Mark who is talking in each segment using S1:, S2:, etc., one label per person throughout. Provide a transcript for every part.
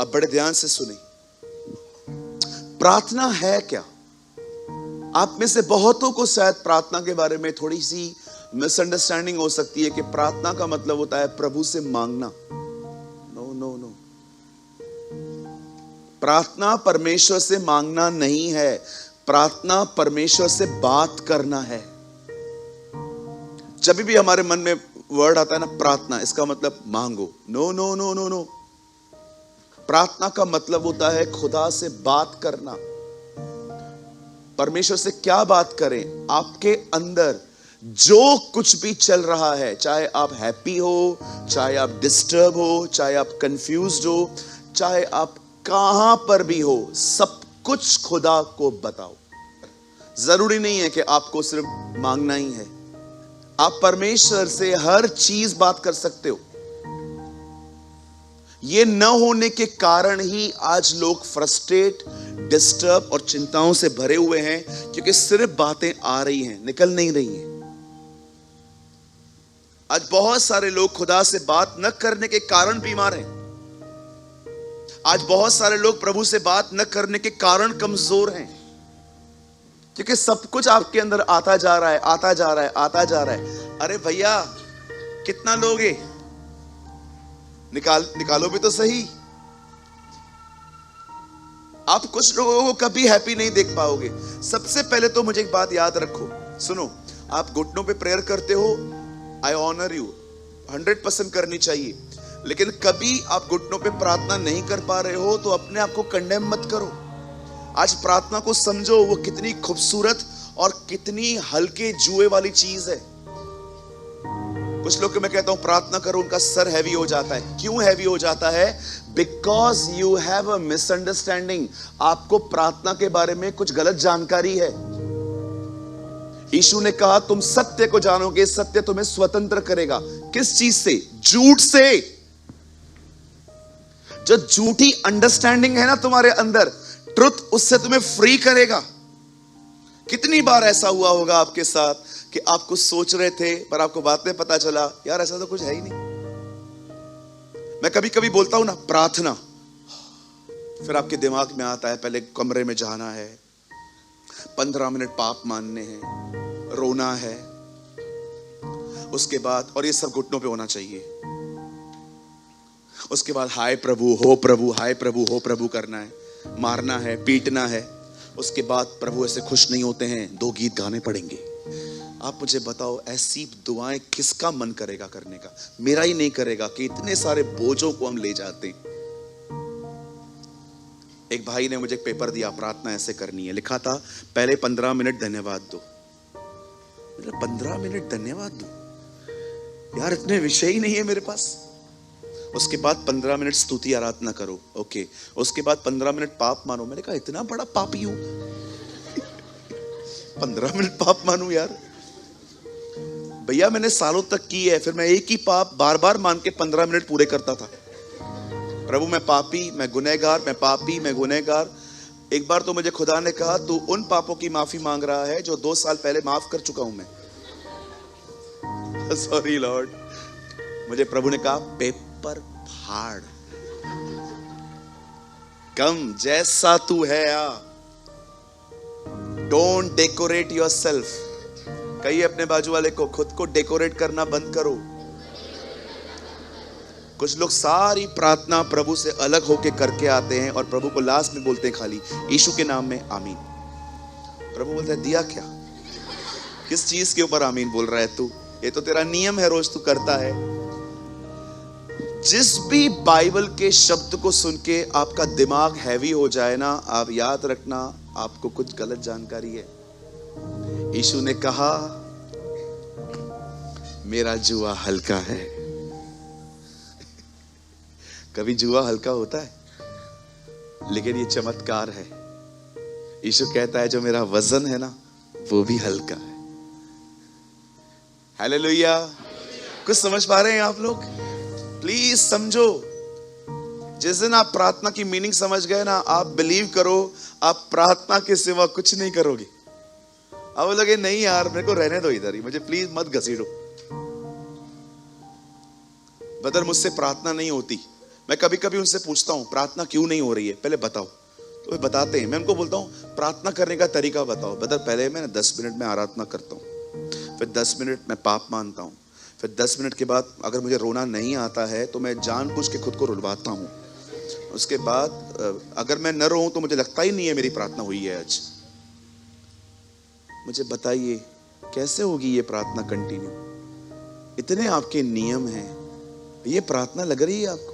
S1: अब बड़े ध्यान से सुने, प्रार्थना है क्या? आप में से बहुतों को शायद प्रार्थना के बारे में थोड़ी सी मिसअंडरस्टैंडिंग हो सकती है कि प्रार्थना का मतलब होता है प्रभु से मांगना। नो नो नो, प्रार्थना परमेश्वर से मांगना नहीं है, प्रार्थना परमेश्वर से बात करना है। जब भी हमारे मन में वर्ड आता है ना प्रार्थना, इसका मतलब मांगो, no no no no no. प्रार्थना का मतलब होता है खुदा से बात करना। परमेश्वर से क्या बात करें? आपके अंदर जो कुछ भी चल रहा है, चाहे आप हैप्पी हो, चाहे आप डिस्टर्ब हो, चाहे आप कंफ्यूज्ड हो, चाहे आप कहां पर भी हो, सब कुछ खुदा को बताओ। जरूरी नहीं है कि आपको सिर्फ मांगना ही है, आप परमेश्वर से हर चीज बात कर सकते हो। ये न होने के कारण ही आज लोग फ्रस्ट्रेट, डिस्टर्ब और चिंताओं से भरे हुए हैं, क्योंकि सिर्फ बातें आ रही हैं, निकल नहीं रही हैं। आज बहुत सारे लोग खुदा से बात न करने के कारण बीमार हैं। आज बहुत सारे लोग प्रभु से बात न करने के कारण कमजोर हैं, क्योंकि सब कुछ आपके अंदर आता जा रहा है, आता जा रहा है, आता जा रहा है। अरे भैया, कितना लोगे? निकालो भी तो सही। आप कुछ लोगों को कभी हैप्पी नहीं देख पाओगे। सबसे पहले तो मुझे एक बात याद रखो, सुनो, आप घुटनों पे प्रेयर करते हो, आई ऑनर यू, 100% करनी चाहिए। लेकिन कभी आप घुटनों पे प्रार्थना नहीं कर पा रहे हो तो अपने आप को कंडेम मत करो। आज प्रार्थना को समझो, वो कितनी खूबसूरत और कितनी हल्के जुए वाली चीज है। कुछ लोग को मैं कहता हूं प्रार्थना करो, उनका सर हैवी हो जाता है। क्यों हैवी हो जाता है? Because you have a misunderstanding. आपको प्रार्थना के बारे में कुछ गलत जानकारी है। यीशु ने कहा तुम सत्य को जानोगे, सत्य तुम्हें स्वतंत्र करेगा। किस चीज से? झूठ से। जो झूठी अंडरस्टैंडिंग है ना तुम्हारे अंदर, ट्रुथ, उससे तुम्हें फ्री करेगा। कितनी बार ऐसा हुआ होगा आपके साथ कि आप कुछ सोच रहे थे पर आपको बाद में पता चला यार ऐसा तो कुछ है ही नहीं। मैं कभी कभी बोलता हूं ना प्रार्थना, फिर आपके दिमाग में आता है पहले कमरे में जाना है, 15 मिनट पाप मानने हैं, रोना है, उसके बाद, और ये सब घुटनों पे होना चाहिए, उसके बाद हाय प्रभु, हो प्रभु, हाय प्रभु, हो प्रभु करना है, मारना है, पीटना है। उसके बाद प्रभु ऐसे खुश नहीं होते हैं, 2 गीत गाने पड़ेंगे। आप मुझे बताओ ऐसी दुआएं किसका मन करेगा करने का? मेरा ही नहीं करेगा कि इतने सारे बोझों को हम ले जाते हैं। एक भाई ने मुझे एक पेपर दिया, प्रार्थना ऐसे करनी है। लिखा था पहले 15 मिनट धन्यवाद दो। 15 मिनट धन्यवाद दो यार, इतने विषय ही नहीं है मेरे पास। उसके बाद 15 मिनट स्तुति आराधना करो, ओके। उसके बाद 15 मिनट पाप मानो। मैंने कहा इतना बड़ा पापी हूं 15 मिनट पाप मानू यार? भैया मैंने सालों तक की है, फिर मैं एक ही पाप बार बार मान के 15 मिनट पूरे करता था। प्रभु मैं पापी, मैं गुनहगार, मैं पापी, मैं गुनहगार। एक बार तो मुझे खुदा ने कहा तू उन पापों की माफी मांग रहा है जो 2 साल पहले माफ कर चुका हूं मैं। Sorry Lord. मुझे प्रभु ने कहा पेपर फाड़, कम जैसा तू है आ, डोंट डेकोरेट योरसेल्फ। कहिए अपने बाजू वाले को, खुद को डेकोरेट करना बंद करो। कुछ लोग सारी प्रार्थना प्रभु से अलग होके करके आते हैं और प्रभु को लास्ट में बोलते हैं खाली यीशु के नाम में आमीन। प्रभु बोलता है दिया क्या? किस चीज के ऊपर आमीन बोल रहा है तू? ये तो तेरा नियम है, रोज तू करता है। जिस भी बाइबल के शब्द को सुन के आपका दिमाग हैवी हो जाए ना, आप याद रखना आपको कुछ गलत जानकारी है। यीशु ने कहा मेरा जुआ हल्का है। कभी जुआ हल्का होता है? लेकिन ये चमत्कार है। यीशु कहता है जो मेरा वजन है ना वो भी हल्का है। हालेलुया। कुछ समझ पा रहे हैं आप लोग? प्लीज समझो। जिस दिन आप प्रार्थना की मीनिंग समझ गए ना, आप बिलीव करो आप प्रार्थना के सिवा कुछ नहीं करोगे। अब लगे नहीं यार मेरे को रहने दो इधर ही, मुझे प्लीज मत घसीटो। बदर मुझसे प्रार्थना नहीं होती, मैं कभी कभी उनसे पूछता हूँ प्रार्थना क्यों नहीं हो रही है, पहले बताओ। तो वे बताते हैं। मैं उनको बोलता हूँ प्रार्थना करने का तरीका बताओ। ब्रदर पहले मैं 10 मिनट में आराधना करता हूँ, फिर 10 मिनट मैं पाप मानता हूँ, फिर 10 मिनट के बाद अगर मुझे रोना नहीं आता है तो मैं जानबूझ के खुद को रुलवाता हूँ। उसके बाद अगर मैं न रोऊं तो मुझे लगता ही नहीं है मेरी प्रार्थना हुई है आज। मुझे बताइए कैसे होगी ये प्रार्थना कंटिन्यू? इतने आपके नियम हैं, ये प्रार्थना लग रही है आपको?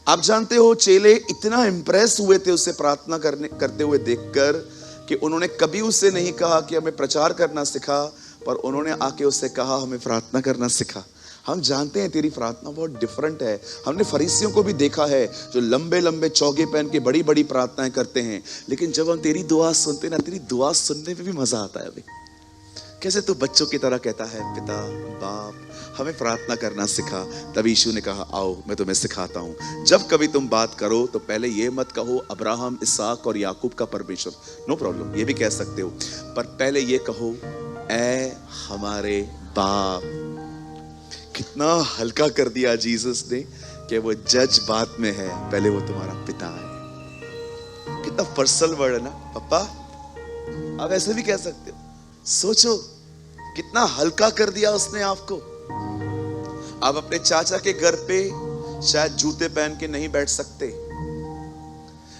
S1: आप जानते हो चेले इतना इंप्रेस हुए थे उससे प्रार्थना करते हुए देखकर कि उन्होंने कभी उससे नहीं कहा कि हमें प्रचार करना सिखा, पर उन्होंने आके उससे कहा हमें प्रार्थना करना सिखा। हम जानते हैं तेरी प्रार्थना बहुत डिफरेंट है। हमने फरीसियों को भी देखा है जो लंबे लंबे चौगे पहन के बड़ी बड़ी प्रार्थनाएं करते हैं, लेकिन जब हम तेरी दुआ सुनते ना, तेरी दुआ सुनने में भी मजा आता है। अभी कैसे तू बच्चों की तरह कहता है पिता बाप हमें प्रार्थना करना सिखा। तब यीशु ने कहा आओ मैं तुम्हें सिखाता हूं। जब कभी तुम बात करो तो पहले ये मत कहो अब्राहम इसहाक और याकूब का परमेश्वर, नो प्रॉब्लम, ये भी कह सकते हो, पर पहले ये कहो ऐ हमारे बाप। कितना हल्का कर दिया जीसस ने कि वो जज बात में है, पहले वो तुम्हारा पिता है। कितना पर्सनल वर्ड है ना, पापा। आप ऐसे भी कह सकते हो। सोचो कितना हल्का कर दिया उसने आपको। आप अपने चाचा के घर पे शायद जूते पहन के नहीं बैठ सकते,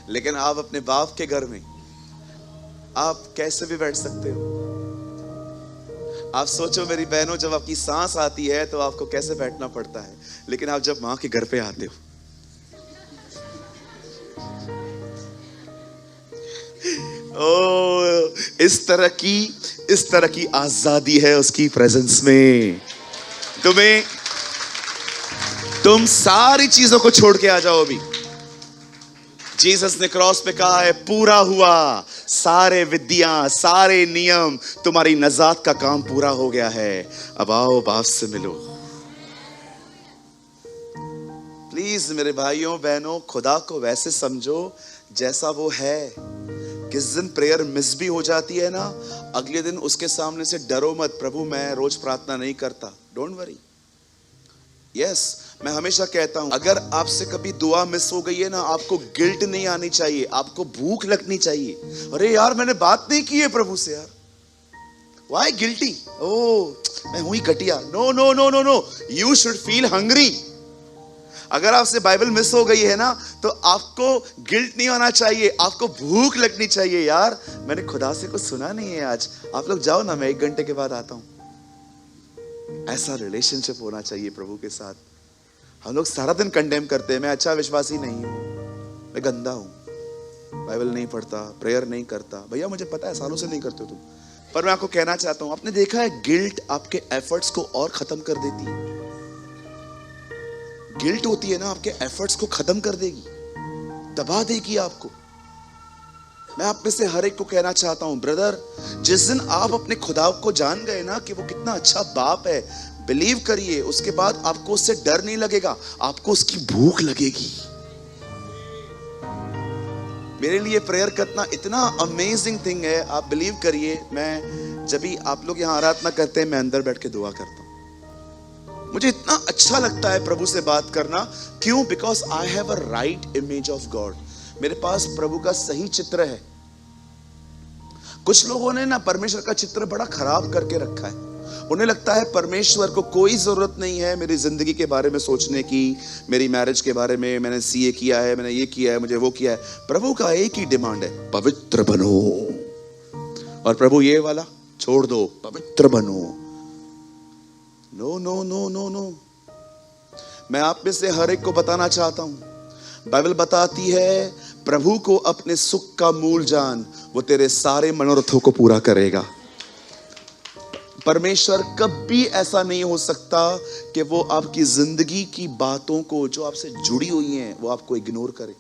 S1: लेकिन आप अपने बाप के घर में आप कैसे भी बैठ सकते हो। आप सोचो मेरी बहनों, जब आपकी सांस आती है तो आपको कैसे बैठना पड़ता है, लेकिन आप जब मां के घर पे आते हो, ओ इस तरह की आजादी है उसकी प्रेजेंस में। तुम सारी चीजों को छोड़ के आ जाओ। अभी जीसस ने क्रॉस पे कहा है पूरा हुआ, सारे विद्या सारे नियम, तुम्हारी नजात का काम पूरा हो गया है, अब आओ बाप से मिलो। प्लीज मेरे भाइयों बहनों, खुदा को वैसे समझो जैसा वो है। किस दिन प्रेयर मिस भी हो जाती है ना, अगले दिन उसके सामने से डरो मत, प्रभु मैं रोज प्रार्थना नहीं करता, डोंट वरी। यस, मैं हमेशा कहता हूं अगर आपसे कभी दुआ मिस हो गई है ना, आपको गिल्ट नहीं आनी चाहिए, आपको भूख लगनी चाहिए। अरे यार मैंने बात नहीं की है प्रभु से यार, व्हाई गिल्टी, ओ मैं हुई घटिया। No no no no no, you should feel hungry. अगर आपसे बाइबल मिस हो गई है ना तो आपको गिल्ट नहीं होना चाहिए, आपको भूख लगनी चाहिए। यार मैंने खुदा से कुछ सुना नहीं है आज, आप लोग जाओ ना, मैं 1 घंटे के बाद आता हूं। ऐसा रिलेशनशिप होना चाहिए प्रभु के साथ। हम लोग सारा दिन कंडेम करते हैं, मैं अच्छा विश्वासी नहीं हूं, मैं गंदा हूं, बाइबल नहीं पढ़ता, प्रेयर नहीं करता। भैया मुझे पता है सालों से नहीं करते हो तुम, पर मैं आपको कहना चाहता हूं, आपने देखा है गिल्ट आपके एफर्ट्स को और खत्म कर देती है। गिल्ट होती है ना, आपके एफर्ट्स को खत्म कर देगी, दबा देगी आपको। मैं आप में से हर एक को कहना चाहता हूं ब्रदर, जिस दिन आप अपने खुदा को जान गए ना कि वो कितना अच्छा बाप है, बिलीव करिए उसके बाद आपको उससे डर नहीं लगेगा, आपको उसकी भूख लगेगी। मेरे लिए प्रेयर करना इतना अमेजिंग थिंग है, आप बिलीव करिए। मैं जब भी आप लोग यहां आराधना करते हैं, मैं अंदर बैठ के दुआ करता हूं। मुझे इतना अच्छा लगता है प्रभु से बात करना। क्यों? Because I have a right image of God. मेरे पास प्रभु का सही चित्र है। कुछ लोगों ने ना परमेश्वर का चित्र बड़ा खराब करके रखा है। उन्हें लगता है परमेश्वर को कोई जरूरत नहीं है मेरी जिंदगी के बारे में सोचने की, मेरी मैरिज के बारे में, मैंने सीए किया है, मैंने ये किया है, मुझे वो किया है। प्रभु का एक ही डिमांड है, पवित्र बनो। और प्रभु ये वाला छोड़ दो, पवित्र बनो। No no no no no. मैं आप में से हर एक को बताना चाहता हूं, बाइबल बताती है प्रभु को अपने सुख का मूल जान, वो तेरे सारे मनोरथों को पूरा करेगा। परमेश्वर कभी ऐसा नहीं हो सकता कि वो आपकी जिंदगी की बातों को जो आपसे जुड़ी हुई हैं वो आपको इग्नोर करे।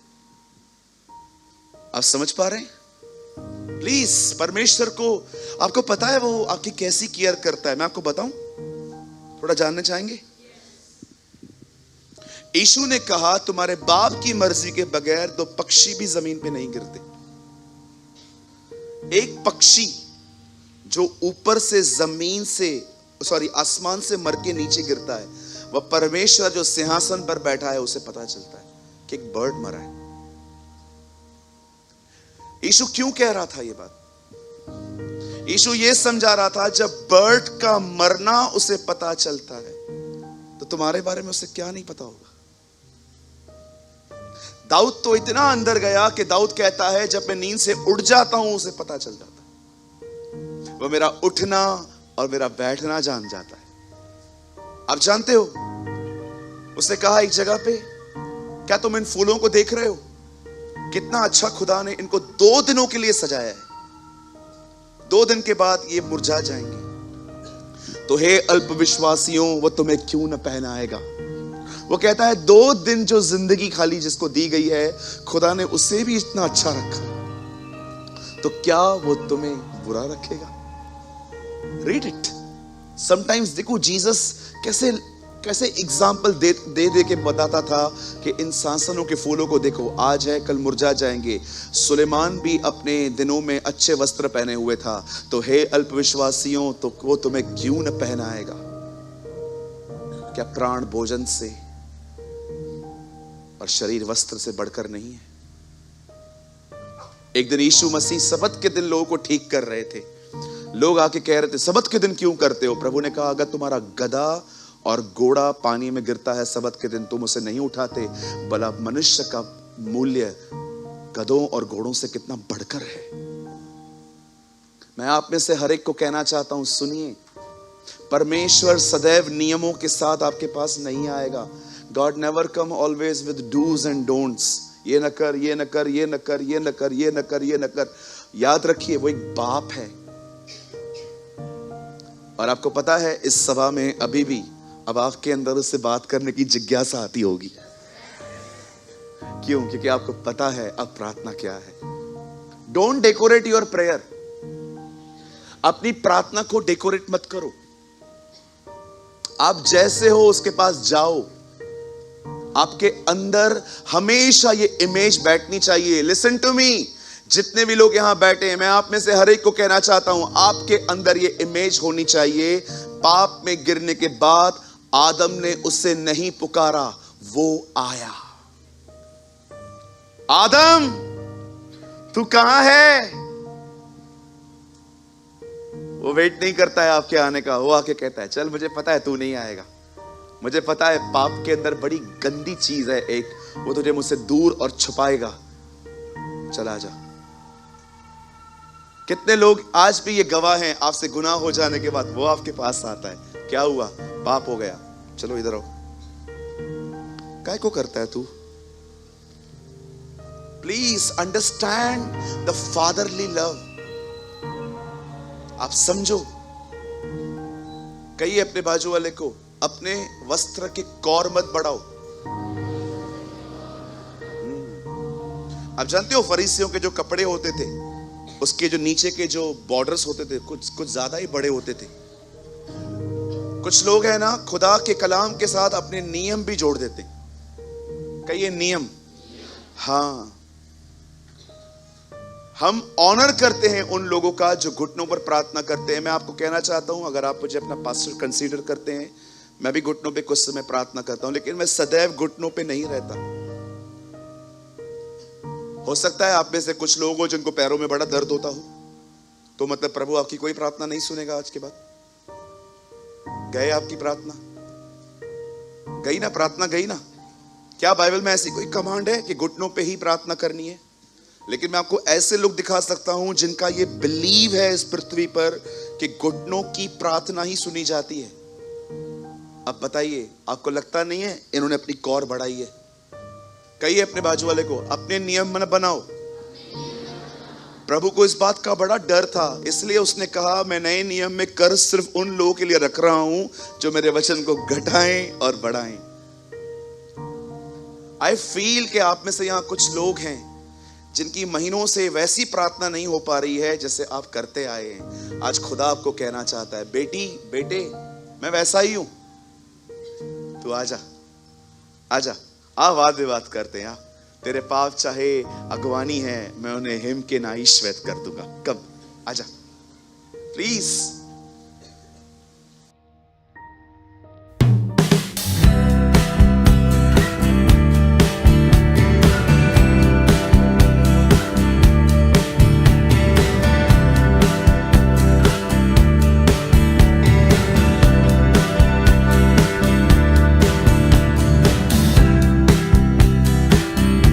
S1: आप समझ पा रहे हैं? प्लीज, परमेश्वर को आपको पता है वो आपकी कैसी केयर करता है। मैं आपको बताऊं, थोड़ा जानना चाहेंगे? यीशु ने कहा तुम्हारे बाप की मर्जी के बगैर 2 पक्षी भी जमीन पे नहीं गिरते। एक पक्षी जो ऊपर से जमीन से आसमान से मर के नीचे गिरता है, वह परमेश्वर जो सिंहासन पर बैठा है उसे पता चलता है कि एक बर्ड मरा है। यीशु क्यों कह रहा था ये बात? यीशु ये समझा रहा था जब बर्ड का मरना उसे पता चलता है तो तुम्हारे बारे में उसे क्या नहीं पता होगा। दाऊद तो इतना अंदर गया कि दाऊद कहता है जब मैं नींद से उठ जाता हूं उसे पता चल जाता है। वो मेरा उठना और मेरा बैठना जान जाता है। आप जानते हो उसने कहा एक जगह पे, क्या तुम इन फूलों को देख रहे हो? कितना अच्छा खुदा ने इनको 2 दिनों के लिए सजाया है। 2 दिन के बाद ये मुरझा जाएंगे। तो हे अल्पविश्वासियों, वो तुम्हें क्यों न पहनाएगा। वो कहता है 2 दिन जो जिंदगी खाली जिसको दी गई है, खुदा ने उसे भी इतना अच्छा रखा, तो क्या वो तुम्हें बुरा रखेगा? Read it. समटाइम्स देखो जीसस कैसे एग्जाम्पल दे के बताता था कि इन सांसनों के फूलों को देखो, आज है कल मुरझा जाएंगे। सुलेमान भी अपने दिनों में अच्छे वस्त्र पहने हुए था। तो हे अल्पविश्वासियों, तो वो तुम्हें क्यों न पहनाएगा। क्या प्राण भोजन से और शरीर वस्त्र से बढ़कर नहीं है? एक दिन यीशु मसीह सबत के दिन लोगों को ठीक कर रहे थे। लोग आके कह रहे थे सबत के दिन क्यों करते हो? प्रभु ने कहा अगर तुम्हारा गधा और घोड़ा पानी में गिरता है सबत के दिन, तुम उसे नहीं उठाते, भला मनुष्य का मूल्य गधों और घोड़ों से कितना बढ़कर है। मैं आप में से हर एक को कहना चाहता हूं, सुनिए, परमेश्वर सदैव नियमों के साथ आपके पास नहीं आएगा। God never come always with dos and don'ts. ये न कर, ये न कर, ये न कर, ये न कर, ये न कर, ये न कर। याद रखिए वो एक बाप है। और आपको पता है इस सभा में अभी भी अब आपके अंदर उससे बात करने की जिज्ञासा आती होगी। क्यों? क्योंकि आपको पता है अब प्रार्थना क्या है। Don't decorate your prayer. अपनी प्रार्थना को डेकोरेट मत करो। आप जैसे हो उसके पास जाओ। आपके अंदर हमेशा ये इमेज बैठनी चाहिए। लिसन टू मी, जितने भी लोग यहां बैठे हैं, मैं आप में से हर एक को कहना चाहता हूं, आपके अंदर ये इमेज होनी चाहिए। पाप में गिरने के बाद आदम ने उसे नहीं पुकारा, वो आया। आदम तू कहां है? वो वेट नहीं करता है आपके आने का। वो आके कहता है चल, मुझे पता है तू नहीं आएगा। मुझे पता है पाप के अंदर बड़ी गंदी चीज है एक, वो तुझे मुझसे दूर और छुपाएगा। चला जा। कितने लोग आज भी ये गवाह हैं, आपसे गुनाह हो जाने के बाद वो आपके पास आता है, क्या हुआ? पाप हो गया, चलो इधर आओ। काय को करता है तू? Please understand the fatherly love. आप समझो। कहिए अपने बाजू वाले को, अपने वस्त्र के कौर मत बढ़ाओ। आप जानते हो फरीसियों के जो कपड़े होते थे, उसके जो नीचे के जो बॉर्डर्स होते थे कुछ ज्यादा ही बड़े होते थे। कुछ लोग हैं ना, खुदा के कलाम के साथ अपने नियम भी जोड़ देते। कहिए नियम। हाँ, हम ऑनर करते हैं उन लोगों का जो घुटनों पर प्रार्थना करते हैं। मैं आपको कहना चाहता हूं, अगर आप मुझे अपना पास्टर कंसीडर करते हैं, मैं भी घुटनों पे कुछ समय प्रार्थना करता हूं, लेकिन मैं सदैव घुटनों पे नहीं रहता। हो सकता है आप में से कुछ लोग हो जिनको पैरों में बड़ा दर्द होता हो, तो मतलब प्रभु आपकी कोई प्रार्थना नहीं सुनेगा आज के बाद। गए आपकी प्रार्थना? गई ना? प्रार्थना गई ना? क्या बाइबल में ऐसी कोई कमांड है कि घुटनों पे ही प्रार्थना करनी है? लेकिन मैं आपको ऐसे लोग दिखा सकता हूं जिनका ये बिलीव है इस पृथ्वी पर कि घुटनों की प्रार्थना ही सुनी जाती है। अब बताइए, आपको लगता नहीं है इन्होंने अपनी कौर बढ़ाई है? कहिए अपने बाजू वाले को, अपने नियम न बनाओ। प्रभु को इस बात का बड़ा डर था, इसलिए उसने कहा मैं नए नियम में कर सिर्फ उन लोगों के लिए रख रहा हूं जो मेरे वचन को घटाएं और बढ़ाएं। आई फील कि आप में से यहां कुछ लोग हैं जिनकी महीनों से वैसी प्रार्थना नहीं हो पा रही है जैसे आप करते आए हैं। आज खुदा आपको कहना चाहता है, बेटी बेटे मैं वैसा ही हूं, तू आजा आजा। वाद विवाद करते हैं, तेरे पाप चाहे अगवानी है, मैं उन्हें हिम के नाई श्वेत कर दूंगा। कब? आजा प्लीज।